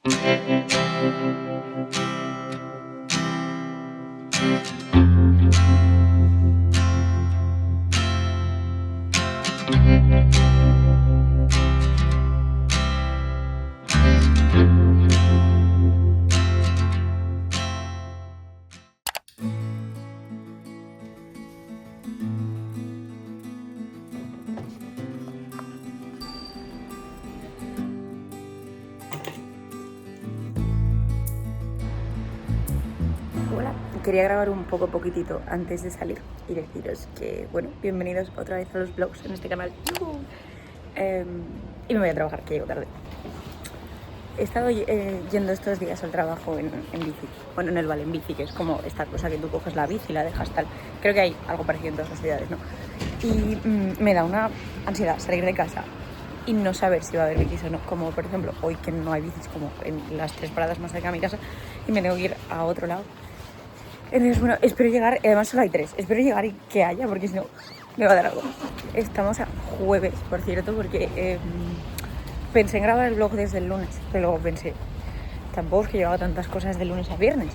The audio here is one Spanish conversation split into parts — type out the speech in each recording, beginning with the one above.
Hola, quería grabar un poquitito antes de salir y deciros que, bueno, bienvenidos otra vez a los vlogs en este canal. Y me voy a trabajar, que llego tarde. He estado yendo estos días al trabajo en bici, bueno, en el Vale en bici, que es como esta cosa que tú coges la bici y la dejas tal. Creo que hay algo parecido en todas las ciudades, ¿no? Y me da una ansiedad salir de casa y no saber si va a haber bicis o no, como por ejemplo hoy que no hay bicis, como en las 3 paradas más cerca de mi casa y me tengo que ir a otro lado. Entonces, bueno, espero llegar, además solo hay 3, espero llegar y que haya, porque si no me va a dar algo. Estamos a jueves, por cierto, porque pensé en grabar el vlog desde el lunes, pero luego pensé, tampoco es que llevaba tantas cosas de lunes a viernes,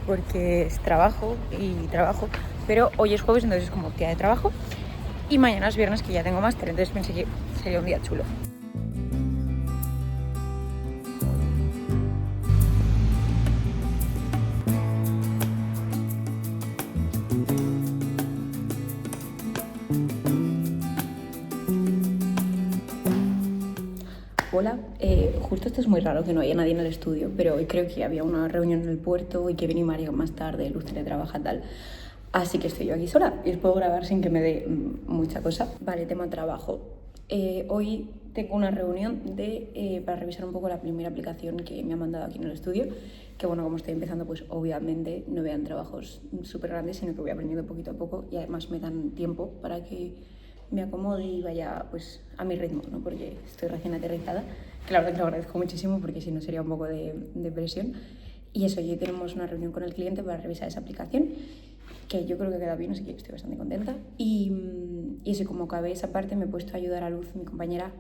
porque es trabajo y trabajo, pero hoy es jueves, entonces es como día de trabajo, y mañana es viernes, que ya tengo máster, entonces pensé que sería un día chulo. Hola, justo esto es muy raro que no haya nadie en el estudio, pero hoy creo que había una reunión en el puerto y que viene María más tarde, Luz teletrabaja tal. Así que estoy yo aquí sola y os puedo grabar sin que me dé mucha cosa. Vale, tema trabajo. Hoy tengo una reunión para revisar un poco la primera aplicación que me han mandado aquí en el estudio, que bueno, como estoy empezando, pues obviamente no vean trabajos súper grandes, sino que voy aprendiendo poquito a poco y además me dan tiempo para que me acomode y vaya pues a mi ritmo, ¿no? Porque estoy recién aterrizada, que la verdad que lo agradezco muchísimo porque si no sería un poco de presión. Y eso, hoy tenemos una reunión con el cliente para revisar esa aplicación, que yo creo que queda bien, así que estoy bastante contenta. Y eso, como acabé esa parte, me he puesto a ayudar a Luz, mi compañera,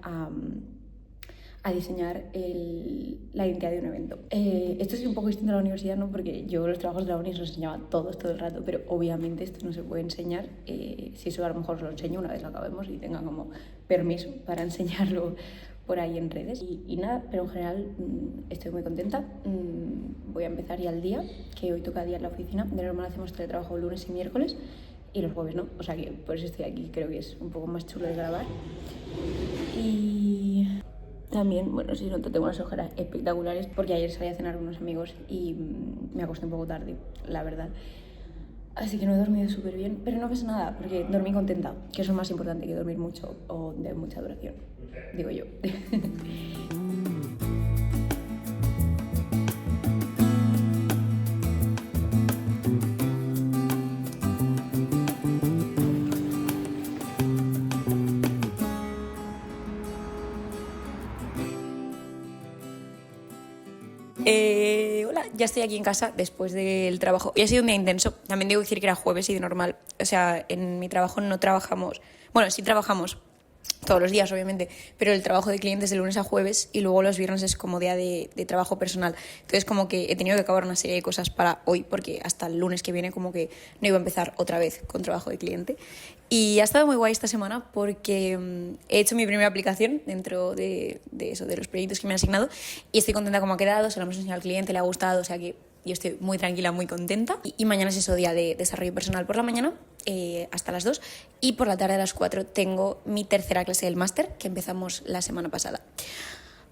a diseñar la identidad de un evento. Esto es un poco distinto a la universidad, ¿no? Porque yo los trabajos de la uni los enseñaba todos todo el rato, pero obviamente esto no se puede enseñar. Si eso a lo mejor os lo enseño una vez lo acabemos y tengan como permiso para enseñarlo por ahí en redes. Y nada, pero en general estoy muy contenta. Voy a empezar ya el día, que hoy toca día en la oficina. De normal hacemos teletrabajo lunes y miércoles y los jueves no, o sea que por eso estoy aquí, creo que es un poco más chulo de grabar. Y también, bueno, si noto, tengo unas ojeras espectaculares porque ayer salí a cenar con unos amigos y me acosté un poco tarde, la verdad. Así que no he dormido súper bien, pero no pasa nada porque dormí contenta, que eso es más importante que dormir mucho o de mucha duración, digo yo. Hola, ya estoy aquí en casa después del trabajo. Y ha sido un día intenso. También debo decir que era jueves y de normal. O sea, en mi trabajo no trabajamos. Bueno, sí trabajamos todos los días, obviamente, pero el trabajo de clientes de lunes a jueves y luego los viernes es como día de trabajo personal. Entonces, como que he tenido que acabar una serie de cosas para hoy, porque hasta el lunes que viene como que no iba a empezar otra vez con trabajo de cliente. Y ha estado muy guay esta semana porque he hecho mi primera aplicación dentro de eso, de los proyectos que me han asignado, y estoy contenta como ha quedado, se lo hemos enseñado al cliente, le ha gustado, o sea que yo estoy muy tranquila, muy contenta. Y mañana es eso, día de desarrollo personal por la mañana, hasta las 2, y por la tarde a las 4 tengo mi tercera clase del máster que empezamos la semana pasada.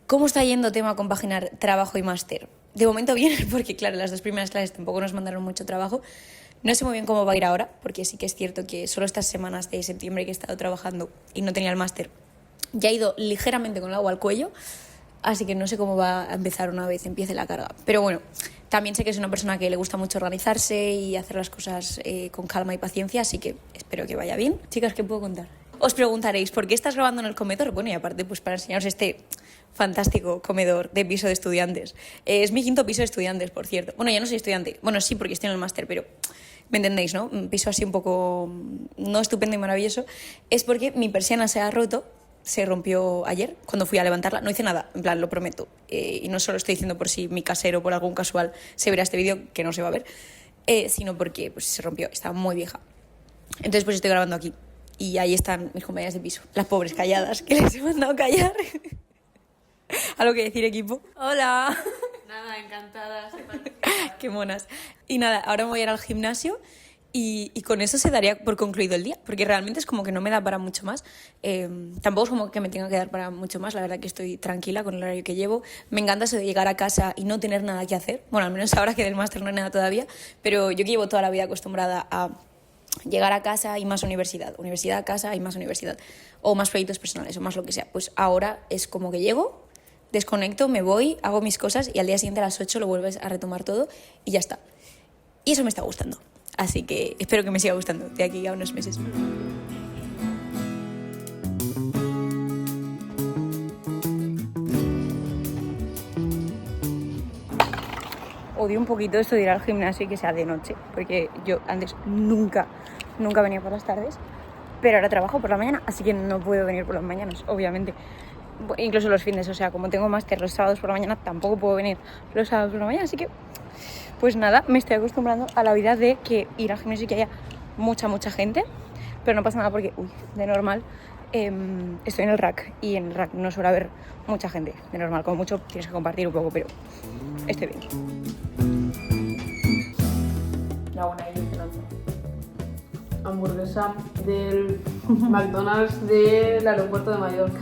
¿Cómo está yendo tema compaginar trabajo y máster? De momento bien, porque claro, las 2 primeras clases tampoco nos mandaron mucho trabajo. No sé muy bien cómo va a ir ahora, porque sí que es cierto que solo estas semanas de septiembre que he estado trabajando y no tenía el máster, ya he ido ligeramente con el agua al cuello, así que no sé cómo va a empezar una vez empiece la carga. Pero bueno, también sé que es una persona que le gusta mucho organizarse y hacer las cosas con calma y paciencia, así que espero que vaya bien. Chicas, ¿qué puedo contar? Os preguntaréis, ¿por qué estás grabando en el comedor? Bueno, y aparte, pues para enseñaros este fantástico comedor de piso de estudiantes. Es mi 5.º piso de estudiantes, por cierto. Bueno, ya no soy estudiante. Bueno, sí, porque estoy en el máster, pero me entendéis, ¿no? Un piso así un poco no estupendo y maravilloso. Es porque mi persiana se ha roto se rompió ayer cuando fui a levantarla. No hice nada, en plan, lo prometo. Y no solo estoy diciendo por si mi casero, por algún casual, se verá este vídeo, que no se va a ver, sino porque pues, se rompió, estaba muy vieja. Entonces pues estoy grabando aquí. Y ahí están mis compañeras de piso, las pobres calladas, que les he mandado callar. ¿Algo que decir, equipo? ¡Hola! Nada, encantadas de participar. ¡Qué monas! Y nada, ahora me voy a ir al gimnasio y con eso se daría por concluido el día, porque realmente es como que no me da para mucho más. Tampoco es como que me tenga que dar para mucho más, la verdad que estoy tranquila con el horario que llevo. Me encanta eso de llegar a casa y no tener nada que hacer. Bueno, al menos ahora que del máster no hay nada todavía, pero yo que llevo toda la vida acostumbrada a llegar a casa y más universidad, universidad a casa y más universidad, o más proyectos personales, o más lo que sea. Pues ahora es como que llego, desconecto, me voy, hago mis cosas y al día siguiente a las 8 lo vuelves a retomar todo y ya está. Y eso me está gustando. Así que espero que me siga gustando de aquí a unos meses. Odio un poquito esto de ir al gimnasio y que sea de noche, porque yo antes nunca venía por las tardes, pero ahora trabajo por la mañana, así que no puedo venir por las mañanas, obviamente. Incluso los fines, o sea, como tengo máster los sábados por la mañana, tampoco puedo venir los sábados por la mañana, así que, pues nada, me estoy acostumbrando a la vida de que ir al gimnasio y que haya mucha gente, pero no pasa nada porque, de normal, estoy en el rack y en el rack no suele haber mucha gente, de normal, como mucho tienes que compartir un poco, pero estoy bien. La buena Hamburguesa del McDonald's del aeropuerto de Mallorca.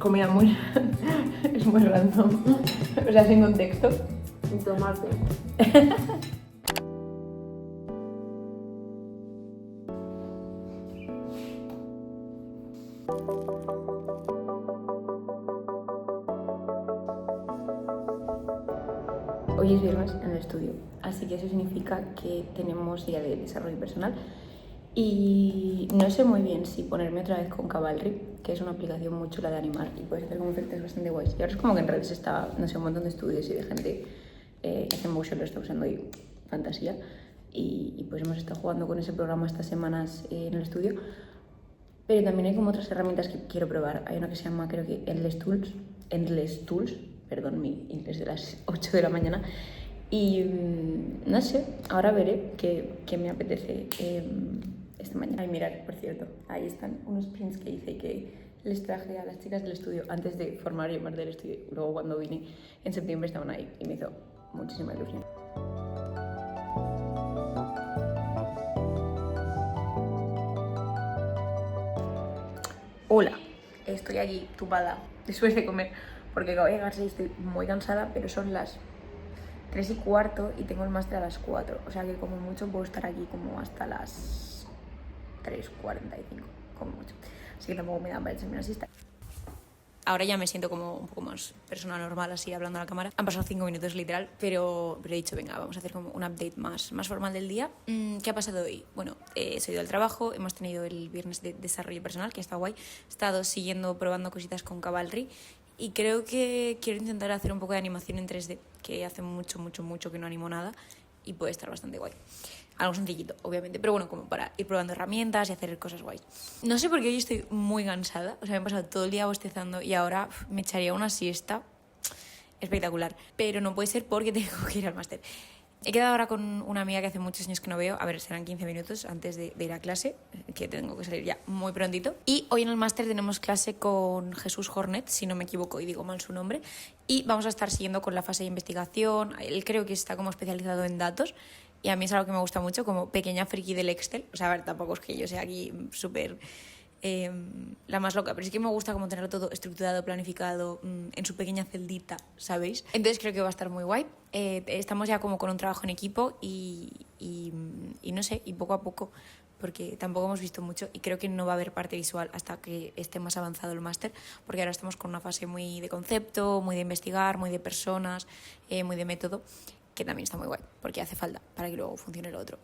comida muy... es muy random, o sea, sin contexto. Y tomate. Hoy es viernes en el estudio, así que eso significa que tenemos día de desarrollo personal y no sé muy bien si ponerme otra vez con Cavalry, que es una aplicación muy chula de animar y puedes hacer como efectos bastante guays. Y ahora es como que en redes está, no sé, un montón de estudios y de gente que hace motion, lo está usando y fantasía. Y pues hemos estado jugando con ese programa estas semanas en el estudio. Pero también hay como otras herramientas que quiero probar. Hay una que se llama, creo que Endless Tools, perdón, mi inglés de las 8 de la mañana. Y no sé, ahora veré qué me apetece esta mañana. Ay, mirad, por cierto, ahí están unos prints que hice y que les traje a las chicas del estudio antes de formar y parte del estudio. Luego cuando vine en septiembre estaban ahí y me hizo muchísima ilusión. Hola, estoy aquí tupada después de comer porque acabo de llegar y estoy muy cansada, pero son las 3:15 y tengo el máster a las 4, o sea que como mucho puedo estar aquí como hasta las 3:45, como mucho, así que tampoco me da para echarme una siesta. Ahora ya me siento como un poco más persona normal, así hablando a la cámara. Han pasado 5 minutos literal, pero he dicho, venga, vamos a hacer como un update más formal del día. ¿Qué ha pasado hoy? Bueno, he ido al trabajo, hemos tenido el viernes de desarrollo personal, que está guay. He estado siguiendo, probando cositas con Cavalry y creo que quiero intentar hacer un poco de animación en 3D, que hace mucho que no animo nada y puede estar bastante guay. Algo sencillito, obviamente, pero bueno, como para ir probando herramientas y hacer cosas guays. No sé por qué hoy estoy muy cansada, o sea, me he pasado todo el día bostezando y ahora me echaría una siesta espectacular, pero no puede ser porque tengo que ir al máster. He quedado ahora con una amiga que hace muchos años que no veo, a ver, serán 15 minutos antes de ir a clase, que tengo que salir ya muy prontito. Y hoy en el máster tenemos clase con Jesús Hornet, si no me equivoco y digo mal su nombre, y vamos a estar siguiendo con la fase de investigación. Él creo que está como especializado en datos, y a mí es algo que me gusta mucho, como pequeña friki del Excel. O sea, a ver, tampoco es que yo sea aquí súper la más loca, pero sí que me gusta como tenerlo todo estructurado, planificado, en su pequeña celdita, ¿sabéis? Entonces creo que va a estar muy guay. Estamos ya como con un trabajo en equipo y no sé, y poco a poco, porque tampoco hemos visto mucho y creo que no va a haber parte visual hasta que esté más avanzado el máster, porque ahora estamos con una fase muy de concepto, muy de investigar, muy de personas, muy de método, que también está muy guay, porque hace falta para que luego funcione lo otro.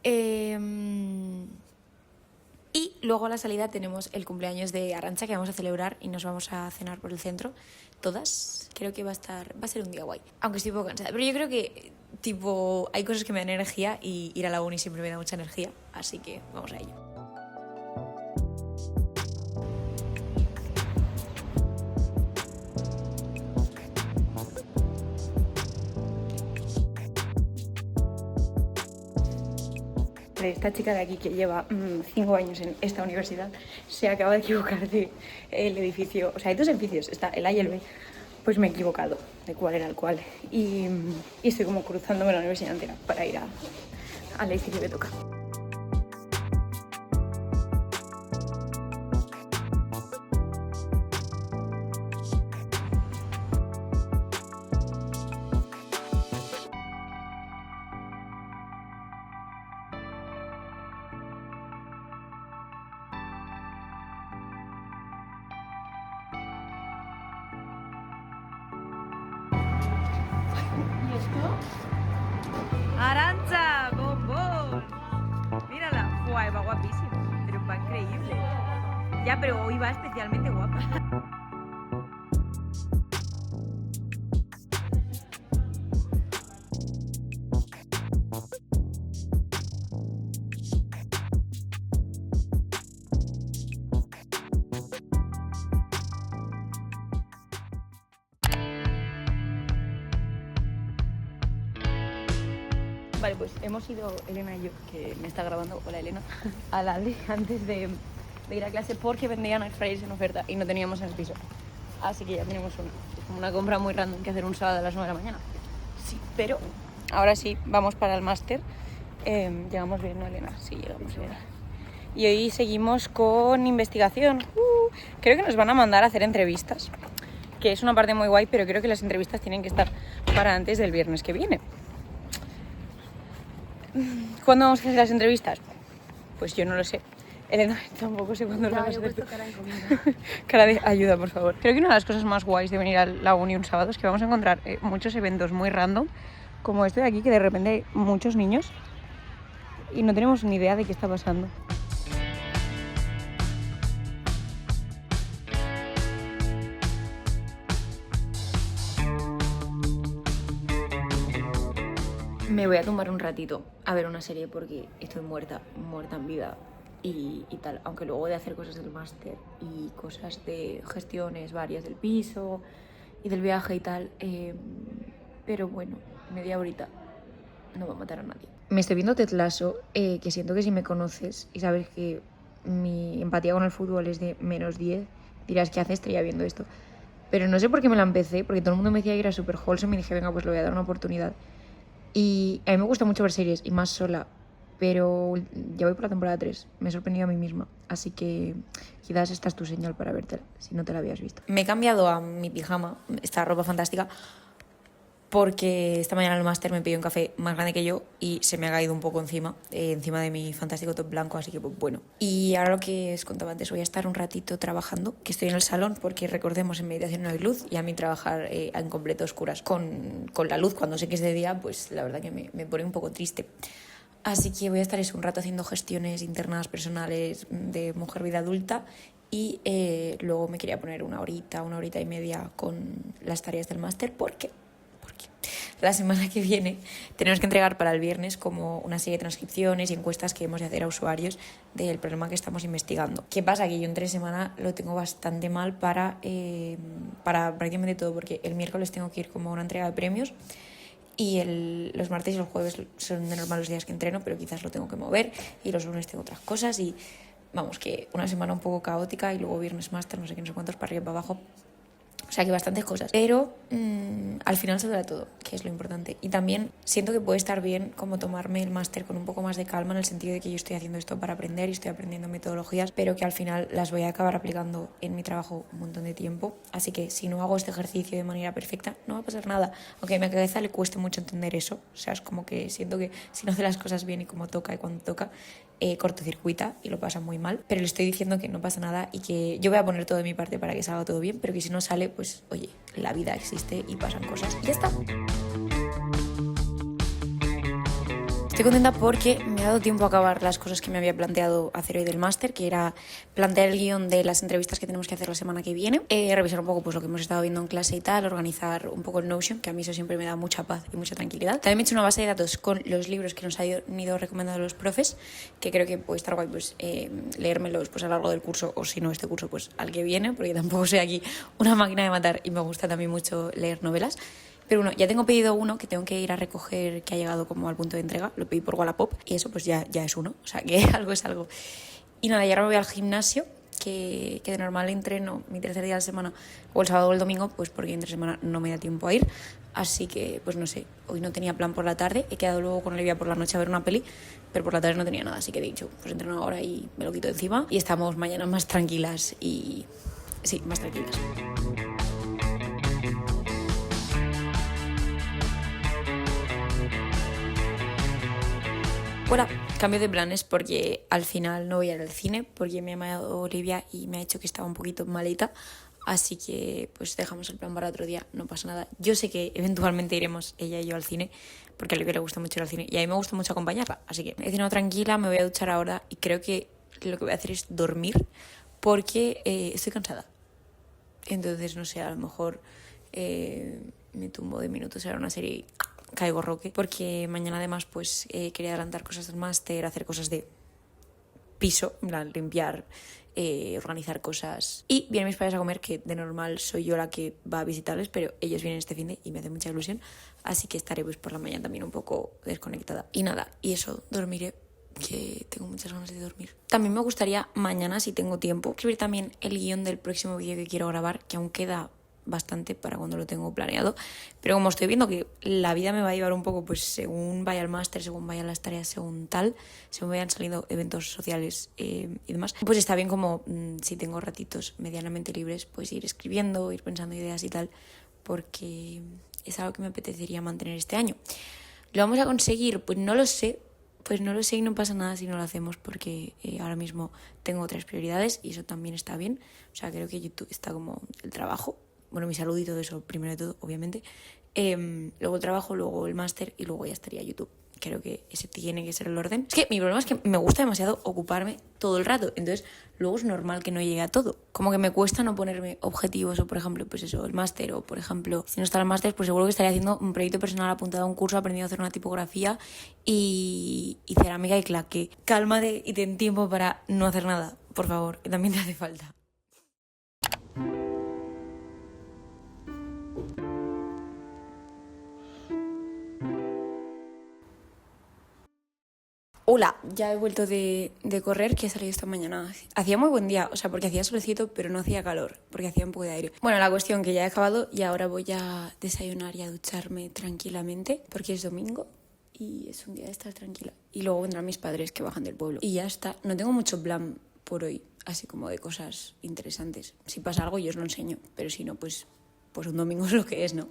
Y luego a la salida tenemos el cumpleaños de Arantxa, que vamos a celebrar y nos vamos a cenar por el centro, todas. Creo que va a ser un día guay, aunque estoy un poco cansada, pero yo creo que tipo hay cosas que me dan energía y ir a la uni siempre me da mucha energía, así que vamos a ello. esta chica de aquí que lleva 5 años en esta universidad se acaba de equivocar de el edificio. O sea, hay 2 edificios, está el A y el B. Pues me he equivocado de cuál era el cual. Y estoy como cruzándome la universidad entera para ir al edificio que toca. ¡Arantxa! ¡Bombón! Mírala. ¡Guay! Va guapísimo. Pero va increíble. Ya, pero hoy va especialmente guapa. Vale, pues hemos ido, Elena y yo, que me está grabando, hola Elena, al Aldi antes de ir a clase porque vendían air fryers en oferta y no teníamos en el piso. Así que ya tenemos una. Es como una compra muy random que hacer un sábado a las 9 de la mañana. Sí, pero ahora sí, vamos para el máster. Llegamos bien, ¿no, Elena? Sí, llegamos bien. Y hoy seguimos con investigación. Creo que nos van a mandar a hacer entrevistas, que es una parte muy guay, pero creo que las entrevistas tienen que estar para antes del viernes que viene. ¿Cuándo vamos a hacer las entrevistas? Pues yo no lo sé. Elena, tampoco sé cuándo lo vamos a hacer. Cara de ayuda, por favor. Creo que una de las cosas más guays de venir a la uni un sábado es que vamos a encontrar muchos eventos muy random, como este de aquí, que de repente hay muchos niños y no tenemos ni idea de qué está pasando. Me voy a tumbar un ratito a ver una serie porque estoy muerta en vida y tal. Aunque luego de hacer cosas del máster y cosas de gestiones varias del piso y del viaje y tal. Pero bueno, media horita no va a matar a nadie. Me estoy viendo Ted Lasso, que siento que si me conoces y sabes que mi empatía con el fútbol es de -10, dirás, ¿qué haces? Estaría viendo esto. Pero no sé por qué me la empecé, porque todo el mundo me decía que era súper wholesome y dije, venga, pues le voy a dar una oportunidad. Y a mí me gusta mucho ver series, y más sola, pero ya voy por la temporada 3, me he sorprendido a mí misma, así que quizás esta es tu señal para vértela, si no te la habías visto. Me he cambiado a mi pijama, esta ropa fantástica, porque esta mañana en el máster me pidió un café más grande que yo y se me ha caído un poco encima de mi fantástico top blanco, así que pues bueno. Y ahora lo que os contaba antes, voy a estar un ratito trabajando, que estoy en el salón porque recordemos en meditación no hay luz y a mí trabajar en completo oscuras con la luz cuando sé que es de día, pues la verdad que me pone un poco triste. Así que voy a estar un rato haciendo gestiones internas personales de mujer vida adulta y luego me quería poner una horita y media con las tareas del máster porque la semana que viene tenemos que entregar para el viernes como una serie de transcripciones y encuestas que hemos de hacer a usuarios del problema que estamos investigando. ¿Qué pasa? Que yo entre semana lo tengo bastante mal para prácticamente todo, porque el miércoles tengo que ir como a una entrega de premios y los martes y los jueves son de normal los días que entreno, pero quizás lo tengo que mover y los lunes tengo otras cosas y vamos, que una semana un poco caótica y luego viernes máster, no sé qué, no sé cuántos, para arriba y para abajo. O sea, que bastantes cosas. Pero al final se da todo, que es lo importante. Y también siento que puede estar bien como tomarme el máster con un poco más de calma, en el sentido de que yo estoy haciendo esto para aprender y estoy aprendiendo metodologías, pero que al final las voy a acabar aplicando en mi trabajo un montón de tiempo. Así que si no hago este ejercicio de manera perfecta, no va a pasar nada. Aunque a mi cabeza le cueste mucho entender eso. O sea, es como que siento que si no hace las cosas bien y como toca y cuando toca, cortocircuita y lo pasa muy mal, pero le estoy diciendo que no pasa nada y que yo voy a poner todo de mi parte para que salga todo bien, pero que si no sale, pues oye, la vida existe y pasan cosas y ya está. Estoy contenta porque me ha dado tiempo a acabar las cosas que me había planteado hacer hoy del máster, que era plantear el guión de las entrevistas que tenemos que hacer la semana que viene, revisar un poco pues, lo que hemos estado viendo en clase y tal, organizar un poco el Notion, que a mí eso siempre me da mucha paz y mucha tranquilidad. También me he hecho una base de datos con los libros que nos han ido recomendando los profes, que creo que puede estar guay pues, leérmelos pues, a lo largo del curso, o si no este curso, pues al que viene, porque tampoco soy aquí una máquina de matar y me gusta también mucho leer novelas. Pero bueno, ya tengo pedido uno que tengo que ir a recoger, que ha llegado como al punto de entrega. Lo pedí por Wallapop y eso pues ya es uno. O sea que algo es algo. Y nada, y ahora me voy al gimnasio, que de normal entreno mi tercer día de la semana, o el sábado o el domingo, pues porque entre semana no me da tiempo a ir. Así que, pues no sé, hoy no tenía plan por la tarde, he quedado luego con Olivia por la noche a ver una peli, pero por la tarde no tenía nada, así que he dicho, pues entreno ahora y me lo quito de encima. Y estamos mañana más tranquilas y... sí, más tranquilas. Hola, cambio de planes porque al final no voy a ir al cine porque me ha llamado Olivia y me ha dicho que estaba un poquito malita. Así que pues dejamos el plan para otro día, no pasa nada. Yo sé que eventualmente iremos ella y yo al cine porque a Olivia le gusta mucho ir al cine y a mí me gusta mucho acompañarla. Así que he cenado tranquila, me voy a duchar ahora y creo que lo que voy a hacer es dormir porque estoy cansada. Entonces, no sé, a lo mejor me tumbo de minutos a ver una serie y caigo roque. Porque mañana además pues quería adelantar cosas del máster, hacer cosas de piso, en plan, limpiar, organizar cosas. Y vienen mis padres a comer, que de normal soy yo la que va a visitarles, pero ellos vienen este finde y me hace mucha ilusión. Así que estaré pues por la mañana también un poco desconectada. Y nada, y eso, dormiré, que tengo muchas ganas de dormir. También me gustaría mañana, si tengo tiempo, escribir también el guión del próximo vídeo que quiero grabar, que aún queda bastante para cuando lo tengo planeado, pero como estoy viendo que la vida me va a llevar un poco pues según vaya al máster, según vayan las tareas, según tal, según vayan saliendo eventos sociales y demás, pues está bien como si tengo ratitos medianamente libres, pues ir escribiendo, ir pensando ideas y tal, porque es algo que me apetecería mantener este año. ¿Lo vamos a conseguir? Pues no lo sé y no pasa nada si no lo hacemos porque ahora mismo tengo otras prioridades y eso también está bien. O sea, creo que YouTube está como el trabajo, bueno, mi salud y todo eso, primero de todo, obviamente. Luego el trabajo, luego el máster y luego ya estaría YouTube. Creo que ese tiene que ser el orden. Es que mi problema es que me gusta demasiado ocuparme todo el rato. Entonces, luego es normal que no llegue a todo. Como que me cuesta no ponerme objetivos o, por ejemplo, pues eso, el máster. O, por ejemplo, si no está el máster, pues seguro que estaría haciendo un proyecto personal apuntado a un curso, aprendiendo a hacer una tipografía y cerámica y claqué. Cálmate y ten tiempo para no hacer nada, por favor, que también te hace falta. Hola, ya he vuelto de correr, que he salido esta mañana. Hacía muy buen día, o sea, porque hacía solecito, pero no hacía calor, porque hacía un poco de aire. Bueno, la cuestión que ya he acabado y ahora voy a desayunar y a ducharme tranquilamente, porque es domingo y es un día de estar tranquila. Y luego vendrán mis padres que bajan del pueblo. Y ya está, no tengo mucho plan por hoy, así como de cosas interesantes. Si pasa algo yo os lo enseño, pero si no, pues un domingo es lo que es, ¿no?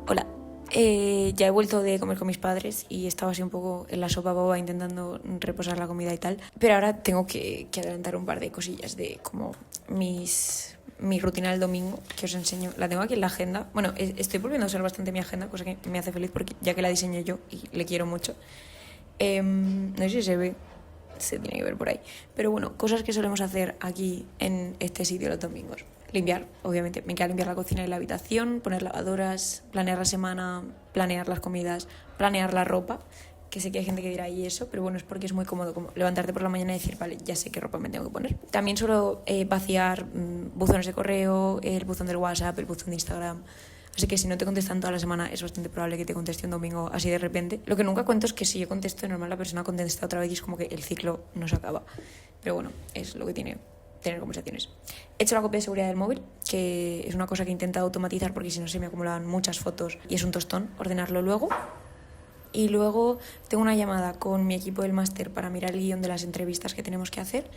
Hola, ya he vuelto de comer con mis padres y estaba así un poco en la sopa boba intentando reposar la comida y tal, pero ahora tengo que adelantar un par de cosillas de como mi rutina del domingo, que os enseño. La tengo aquí en la agenda. Bueno, estoy volviendo a usar bastante mi agenda, cosa que me hace feliz porque ya que la diseñé yo y le quiero mucho. No sé si se ve, se tiene que ver por ahí. Pero bueno, cosas que solemos hacer aquí en este sitio los domingos. Limpiar, obviamente. Me queda limpiar la cocina y la habitación, poner lavadoras, planear la semana, planear las comidas, planear la ropa. Que sé que hay gente que dirá y eso, pero bueno, es porque es muy cómodo como levantarte por la mañana y decir, vale, ya sé qué ropa me tengo que poner. También suelo vaciar buzones de correo, el buzón del WhatsApp, el buzón de Instagram. Así que si no te contestan toda la semana, es bastante probable que te conteste un domingo así de repente. Lo que nunca cuento es que si yo contesto, normal la persona contesta otra vez y es como que el ciclo no se acaba. Pero bueno, es lo que tiene tener conversaciones. He hecho la copia de seguridad del móvil, que es una cosa que he intentado automatizar porque si no se me acumulaban muchas fotos y es un tostón ordenarlo luego. Y luego tengo una llamada con mi equipo del máster para mirar el guión de las entrevistas que tenemos que hacer.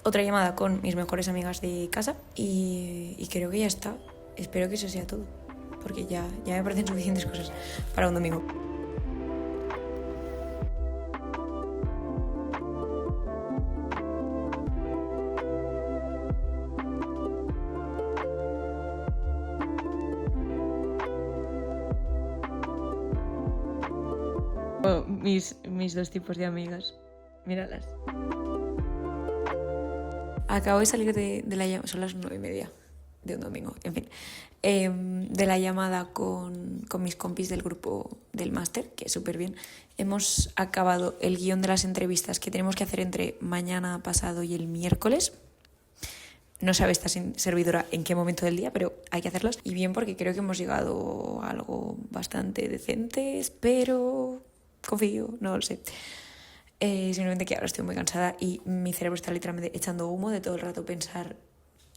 Otra llamada con mis mejores amigas de casa y creo que ya está. Espero que eso sea todo, porque ya me parecen suficientes cosas para un domingo. Oh, mis dos tipos de amigas. Míralas. acabo de salir de la llamada, son las 9:30 de un domingo, en fin, de la llamada con mis compis del grupo del máster, que es súper bien. Hemos acabado el guión de las entrevistas que tenemos que hacer entre mañana pasado y el miércoles. No sabe esta servidora en qué momento del día, pero hay que hacerlas. Y bien, porque creo que hemos llegado a algo bastante decente, espero, confío, no lo sé. Simplemente que ahora estoy muy cansada y mi cerebro está literalmente echando humo de todo el rato pensar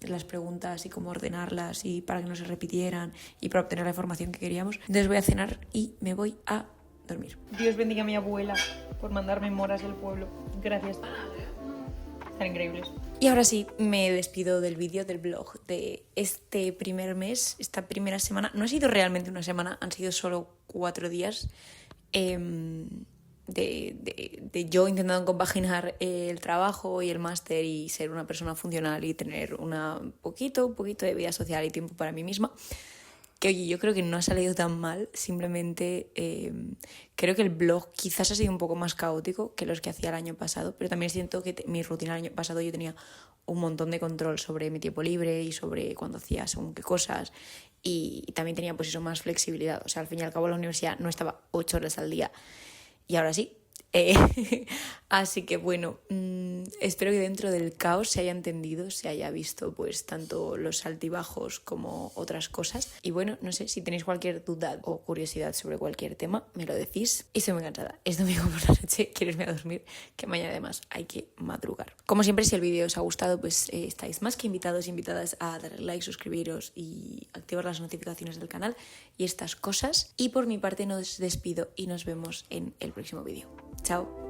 las preguntas y cómo ordenarlas y para que no se repitieran y para obtener la información que queríamos. Entonces voy a cenar y me voy a dormir. Dios bendiga a mi abuela por mandarme moras del pueblo. Gracias. Están increíbles. Y ahora sí, me despido del vídeo, del vlog de este primer mes, esta primera semana. No ha sido realmente una semana, han sido solo 4 días de yo intentando compaginar el trabajo y el máster y ser una persona funcional y tener un poquito de vida social y tiempo para mí misma. Que oye, yo creo que no ha salido tan mal, simplemente creo que el blog quizás ha sido un poco más caótico que los que hacía el año pasado, pero también siento que mi rutina el año pasado yo tenía un montón de control sobre mi tiempo libre y sobre cuándo hacía según qué cosas y también tenía pues eso, más flexibilidad. O sea, al fin y al cabo la universidad no estaba 8 horas al día y ahora sí. Así que bueno, espero que dentro del caos se haya entendido, se haya visto pues tanto los altibajos como otras cosas. Y bueno, no sé, si tenéis cualquier duda o curiosidad sobre cualquier tema, me lo decís. Y estoy muy cansada, es domingo por la noche, quiero irme a dormir, que mañana además hay que madrugar. Como siempre, si el vídeo os ha gustado, pues estáis más que invitados e invitadas a darle like, suscribiros y activar las notificaciones del canal y estas cosas. Y por mi parte nos despido y nos vemos en el próximo vídeo. Chao.